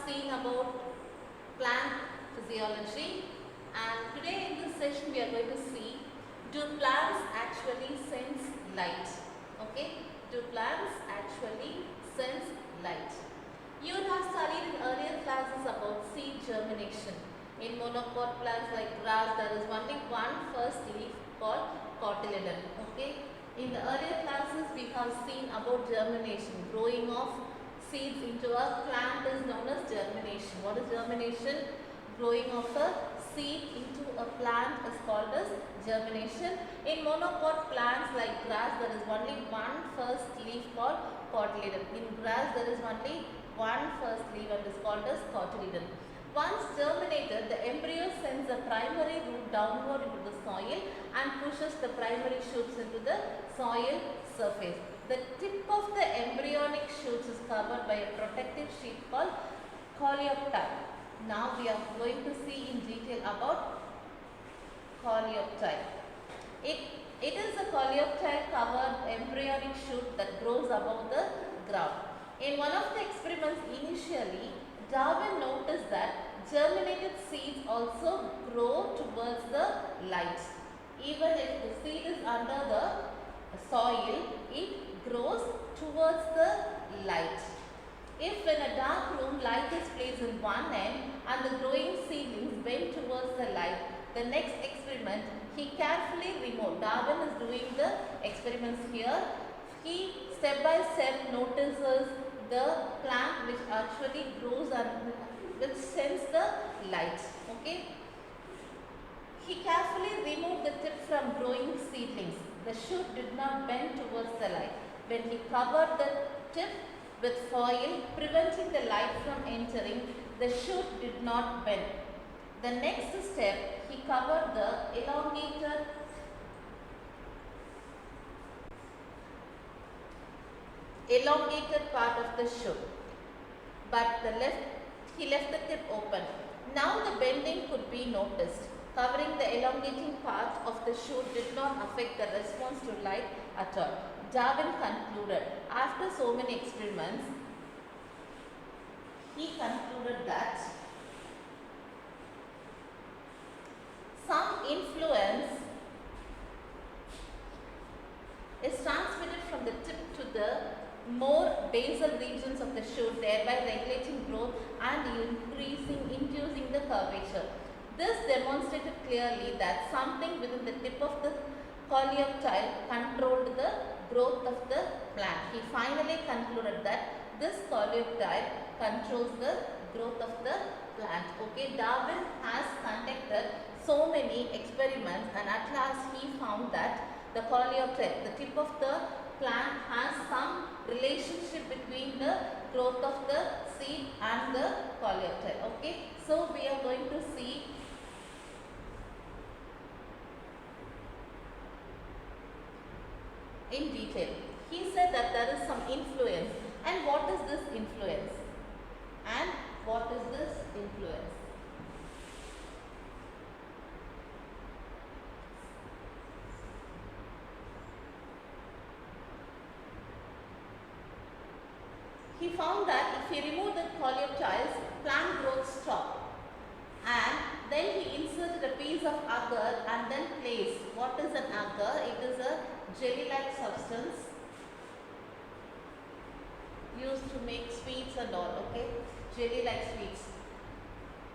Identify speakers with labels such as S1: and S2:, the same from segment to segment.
S1: seen about plant physiology, and today in this session we are going to see, do plants actually sense light? Okay, do plants actually sense light? You would have studied in earlier classes about seed germination. In monocot plants like grass, there is only one first leaf called cotyledon. Okay. In the earlier classes, we have seen about germination. Growing of seeds into a plant is known as germination. What is germination? Growing of a seed into a plant is called as germination. In monocot plants like grass, there is only one first leaf called cotyledon. In grass, there is only one first leaf and is called as cotyledon. Once germinated, the embryo sends the primary root downward into the soil and pushes the primary shoots into the soil surface. The tip of the embryonic shoots is covered by a protective sheet called coleoptile. Now we are going to see in detail about coleoptile. It is a coleoptile covered embryonic shoot that grows above the ground. In one of the experiments initially, Darwin noticed that germinated seeds also grow towards the light. Even if the seed is under the soil, it grows towards the light. If in a dark room light is placed in one end and the growing seedlings bend towards the light, the next experiment he carefully removed. Darwin is doing the experiments here. He step by step notices the plant which actually grows and which sends the light. Okay. He carefully removed the tip from growing seedlings. The shoot did not bend towards the light. When he covered the tip with foil, preventing the light from entering, the shoot did not bend. The next step, he covered the elongated part of the shoot, but he left the tip open. Now the bending could be noticed. Covering the elongating part of the shoot did not affect the response to light at all. Darwin concluded, after so many experiments, he concluded that some influence is transmitted from the tip to the more basal regions of the shoot, thereby regulating growth and inducing the curvature. This demonstrated clearly that something within the tip of the coleoptile controlled the growth of the plant. He finally concluded that this coleoptile controls the growth of the plant. Okay, Darwin has conducted so many experiments and at last he found that the coleoptile, the tip of the plant, has some relationship between the growth of the seed and the coleoptile. Okay, so we are going to see in detail. He said that there is some influence. And what is this influence? And what is this influence? He found that if he removed the coleoptiles, plant growth stopped. And then he inserted a piece of agar and then placed. What is an agar? It is a jelly-like substance used to make sweets and all. Okay, jelly-like sweets.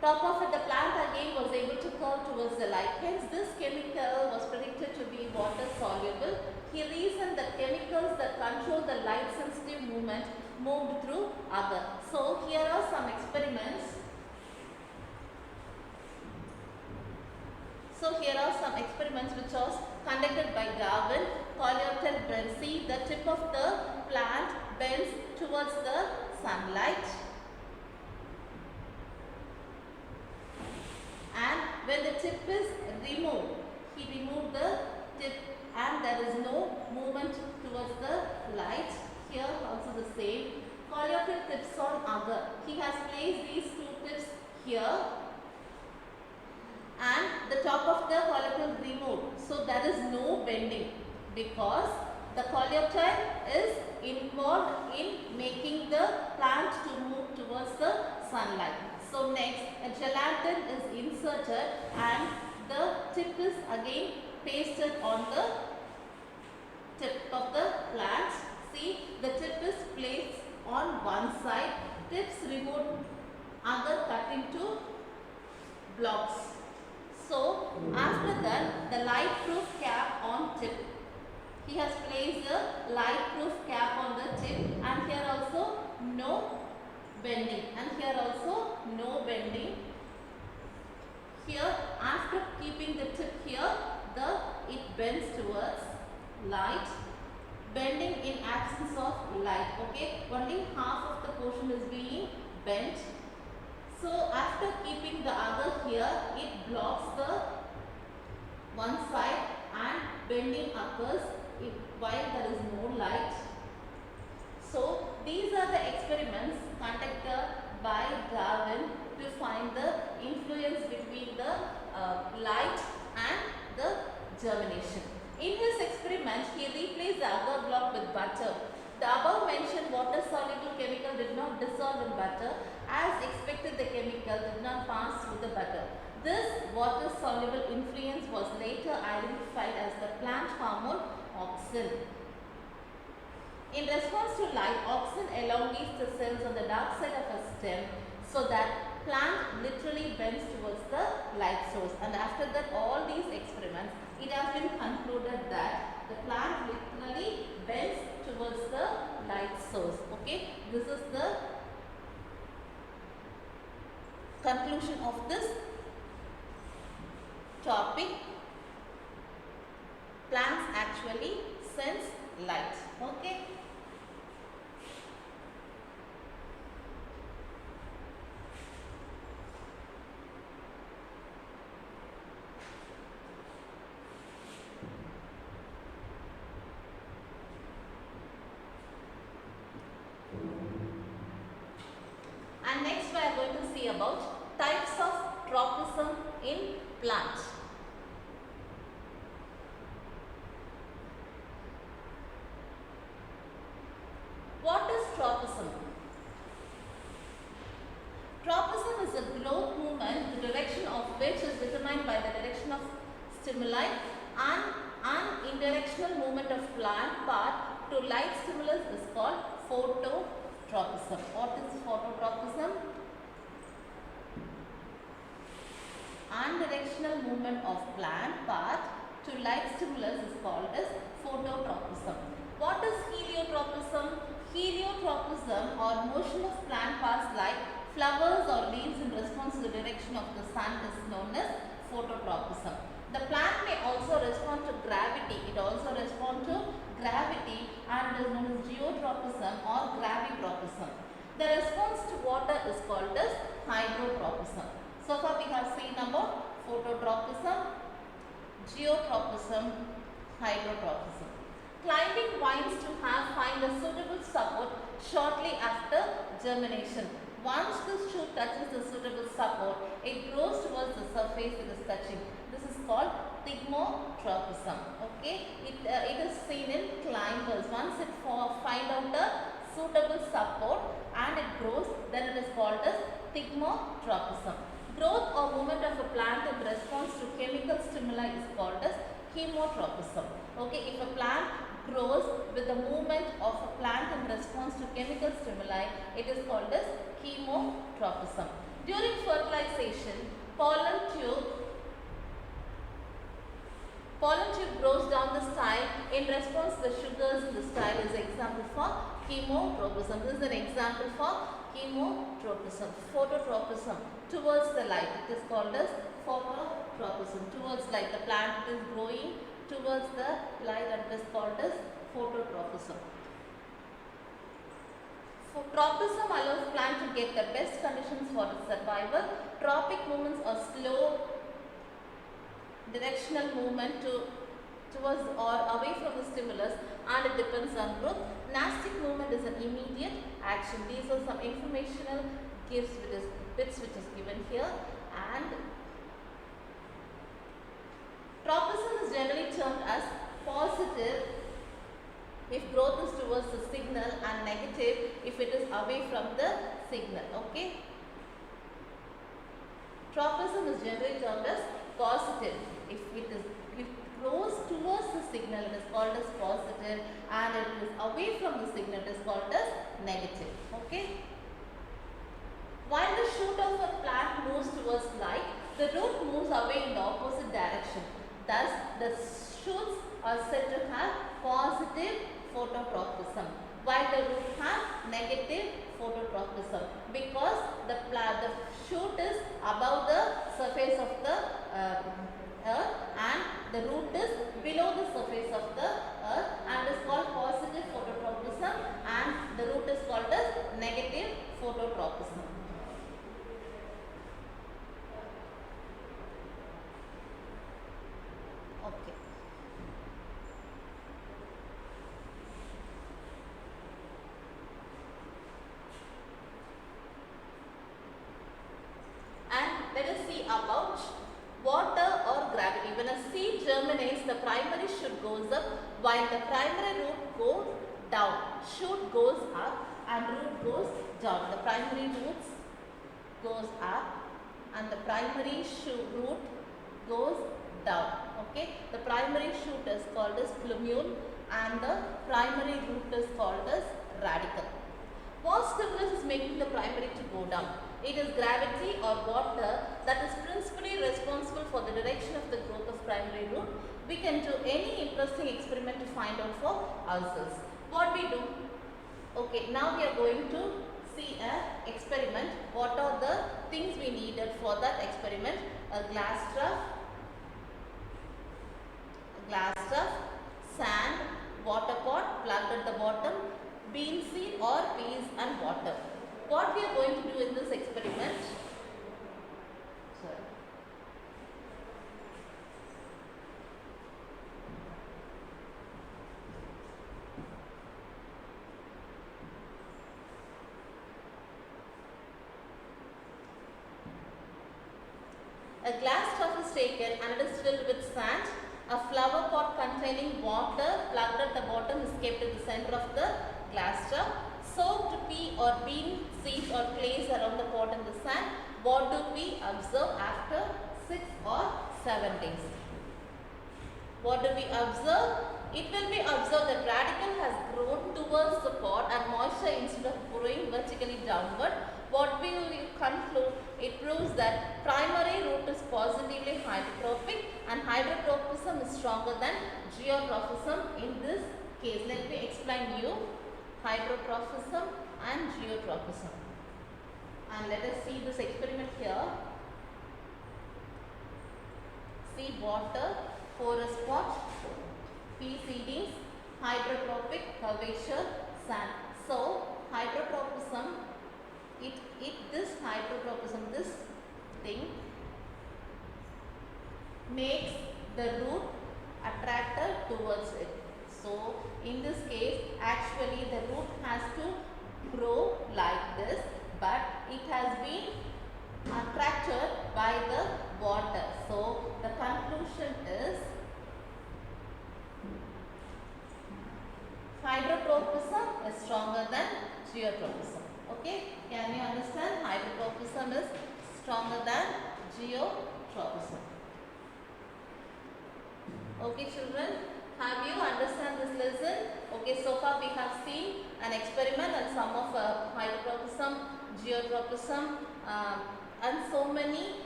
S1: Top of it, the plant again was able to curve towards the light. Hence, this chemical was predicted to be water soluble. He reasoned that chemicals that control the light-sensitive movement moved through agar. So, here are some experiments. Which was conducted by Darwin. Coleoptile bends. See, the tip of the plant bends towards the sunlight. And when the tip is removed, he removed the tip and there is no movement towards the light. Here also the same. Coleoptile tips on agar. He has placed these two tips here and the top of the coleoptile removed. So there is no bending because The coleoptile is involved in making the plant to move towards the sunlight. So next, a gelatin is inserted and the tip is again pasted on the tip of the plant. See, the tip is placed on one side, tips removed, other cut into blocks. So after that, the light proof cap on tip. He has placed a light proof cap on the tip, and here also no bending, and here also no bending. Here, after keeping the tip here, it bends towards light, bending in absence of light. Okay, only half of the portion is being bent. So after keeping the other here, it blocks the one side and bending occurs while there is no light. So these are the experiments conducted by Darwin to find the influence between the light and the germination. In his experiment, he replaced the agar block with butter. The above mentioned water soluble chemical did not dissolve in butter. As expected, the chemical did not pass through the butter. This water soluble influence was later identified as the plant hormone auxin. In response to light, auxin elongates the cells on the dark side of a stem so that plant literally bends towards the light source. And after that, all these experiments, it has been concluded that the plant literally bends towards the light source. Okay, this is the conclusion of this topic. Plants actually sense light. Okay. And next we are going to see about types of tropism in plants. What is tropism? Tropism is a growth movement, the direction of which is determined by the direction of stimuli, and an indirectional movement of plant part to light stimulus is called phototropism. What is phototropism? Unidirectional movement of plant part to light stimulus is called as phototropism. What is heliotropism? Heliotropism or motion of plant parts like flowers or leaves in response to the direction of the sun is known as phototropism. The plant may also respond to gravity. It also responds to gravity and it is known as geotropism or gravitropism. The response to water is called as hydrotropism. So far we have seen about phototropism, geotropism, hydrotropism. Climbing vines to find a suitable support shortly after germination. Once the shoot touches the suitable support, it grows towards the surface it is touching. This is called thigmotropism. Okay, it is seen in climbers. Once it find out the suitable support and it grows, then it is called as thigmotropism. Growth or movement of a plant in response to chemical stimuli is called as chemotropism. Okay, if a plant grows with the movement of a plant in response to chemical stimuli, it is called as chemotropism. During fertilization, pollen tube grows down the style in response to the sugars in the style is example for chemotropism. This is an example for chemotropism. Phototropism towards the light, it is called as phototropism. Towards light, the plant is growing towards the light and it is called as phototropism. Tropism allows plant to get the best conditions for its survival. Tropic movements are slow directional movement towards or away from the stimulus and it depends on growth. Nastic movement is an immediate action. These are some informational bits which is given here. And tropism is generally termed as positive if growth is towards the signal and negative if it is away from the signal. Okay. Tropism is generally termed as positive. If it grows towards the signal, it is called as positive, and it is away from the signal, it is called as negative. Okay. While the shoot of a plant moves towards light, the root moves away in the opposite direction. Thus, the shoots are said to have positive phototropism, while the root have negative phototropism, because the shoot is above the surface of the earth and the root is below the surface of the earth, and is called positive phototropism, and the root is called as negative phototropism. Okay. And let us see about water or gravity. When a seed germinates, the primary shoot goes up while the primary root goes down. Shoot goes up and root goes down. The primary roots goes up and the primary root goes down. Okay. The primary shoot is called as plumule and the primary root is called as radicle. What stimulus is making the primary to go down? It is gravity or water that is principally responsible for the direction of the growth of primary root. We can do any interesting experiment to find out for ourselves. What we do? Okay, now we are going to see an experiment. What are the things we needed for that experiment? A glass trough, sand, water pot plugged at the bottom, bean seed or peas and water. What we are going to do in this experiment? A glass trough is taken and it is filled with sand. A flower pot containing water plugged at the bottom is kept in the center of the glass trough. Soaked pea or bean seeds or placed around the pot in the sand. What do we observe after 6 or 7 days? What do we observe? It will be observed that radicle has grown towards the pot and moisture instead of pouring vertically downward. What we will conclude? It proves that primary root is positively hydrotrophic and hydrotropism is stronger than geotrophism in this case. Let me explain you hydrotrophism and geotrophism. And let us see this experiment here. See water, porous pot, pea seedings, hydrotrophic, curvature, sand. So hydrotropism, this thing makes the root attracted towards it. So in this case, actually the root has to grow like this, but it has been attracted by the water. So the conclusion is hydrotropism is stronger than geotropism. Okay, can you understand? Hydrotropism is stronger than geotropism. Okay children, have you understand this lesson? Okay, so far we have seen an experiment and some of hydrotropism, geotropism and so many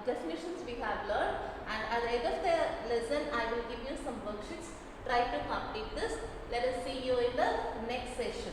S1: definitions we have learned, and at the end of the lesson I will give you some worksheets. Try to complete this. Let us see you in the next session.